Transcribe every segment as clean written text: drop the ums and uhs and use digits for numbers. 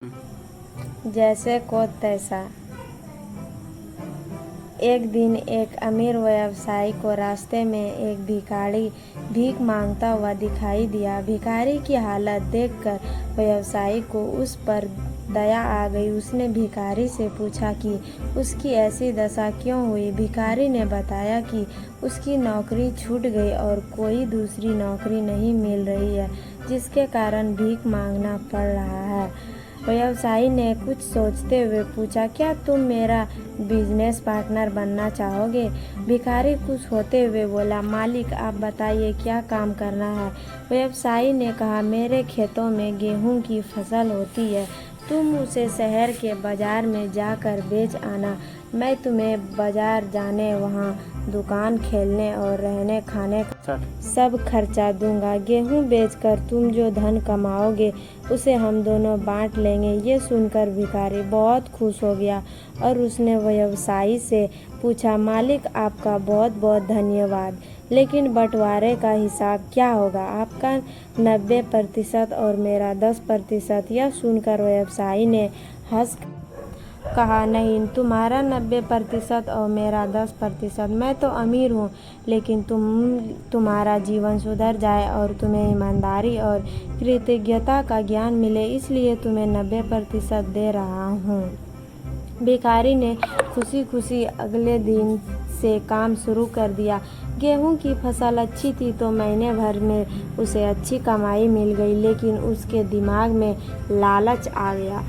जैसे को तैसा। एक दिन एक अमीर व्यवसायी को रास्ते में एक भिखारी भीख मांगता हुआ दिखाई दिया। भिखारी की हालत देखकर व्यवसायी को उस पर दया आ गई। उसने भिखारी से पूछा कि उसकी ऐसी दशा क्यों हुई। भिखारी ने बताया कि उसकी नौकरी छूट गई और कोई दूसरी नौकरी नहीं मिल रही है, जिसके कारण भीख मांगना पड़ रहा है। व्यवसायी ने कुछ सोचते हुए पूछा, क्या तुम मेरा बिजनेस पार्टनर बनना चाहोगे? भिखारी खुश होते हुए बोला, मालिक आप बताइए क्या काम करना है। व्यवसायी ने कहा, मेरे खेतों में गेहूं की फसल होती है, तुम उसे शहर के बाजार में जाकर बेच आना। मैं तुम्हें बाजार जाने, वहाँ दुकान, खेलने और रहने खाने का सब खर्चा दूंगा। गेहूं बेचकर तुम जो धन कमाओगे उसे हम दोनों बांट लेंगे। ये सुनकर भिखारी बहुत खुश हो गया और उसने व्यवसायी से पूछा, मालिक आपका बहुत बहुत धन्यवाद, लेकिन बंटवारे का हिसाब क्या होगा? आपका 90% और मेरा 10%। यह सुनकर व्यवसायी ने हंस कहा, नहीं, तुम्हारा 90% और मेरा 10%। मैं तो अमीर हूँ, लेकिन तुम्हारा जीवन सुधर जाए और तुम्हें ईमानदारी और कृतज्ञता का ज्ञान मिले, इसलिए तुम्हें 90% दे रहा हूँ। भिखारी ने खुशी खुशी अगले दिन से काम शुरू कर दिया। गेहूं की फसल अच्छी थी तो महीने भर में उसे अच्छी कमाई मिल गई, लेकिन उसके दिमाग में लालच आ गया।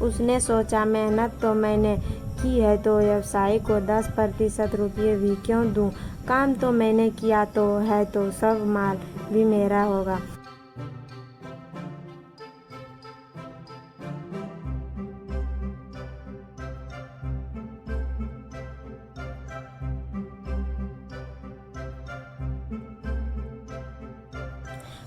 उसने सोचा, मेहनत तो मैंने की है तो व्यवसायी को 10% रुपये भी क्यों दूं? काम तो मैंने किया तो है, तो सब माल भी मेरा होगा।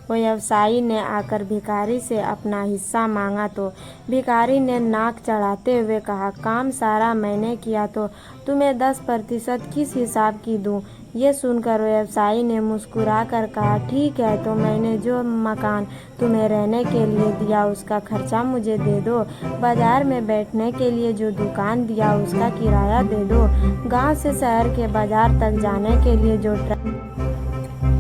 व्यवसायी ने आकर भिखारी से अपना हिस्सा मांगा तो भिखारी ने नाक चढ़ाते हुए कहा, काम सारा मैंने किया तो तुम्हें 10% किस हिसाब की दूं? ये सुनकर व्यवसायी ने मुस्कुराकर कहा, ठीक है, तो मैंने जो मकान तुम्हें रहने के लिए दिया उसका खर्चा मुझे दे दो। बाजार में बैठने के लिए जो दुकान दिया उसका किराया दे दो। गांव से शहर के बाजार तक जाने के लिए जो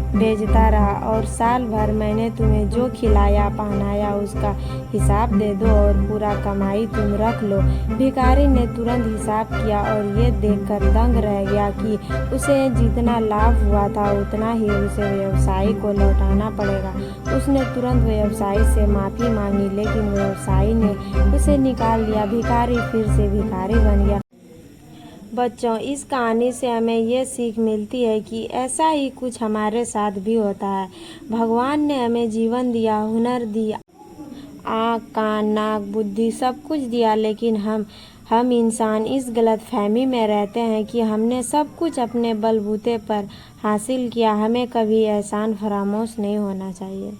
भेजता रहा और साल भर मैंने तुम्हें जो खिलाया पहनाया उसका हिसाब दे दो और पूरा कमाई तुम रख लो। भिखारी ने तुरंत हिसाब किया और ये देखकर दंग रह गया कि उसे जितना लाभ हुआ था उतना ही उसे व्यवसायी को लौटाना पड़ेगा। उसने तुरंत व्यवसायी से माफ़ी मांगी, लेकिन व्यवसायी ने उसे निकाल दिया। भिखारी फिर से भिखारी बन गया। बच्चों, इस कहानी से हमें ये सीख मिलती है कि ऐसा ही कुछ हमारे साथ भी होता है। भगवान ने हमें जीवन दिया, हुनर दिया, आँख, कान, नाक, बुद्धि सब कुछ दिया, लेकिन हम इंसान इस गलतफहमी में रहते हैं कि हमने सब कुछ अपने बलबूते पर हासिल किया। हमें कभी एहसान फरामोश नहीं होना चाहिए।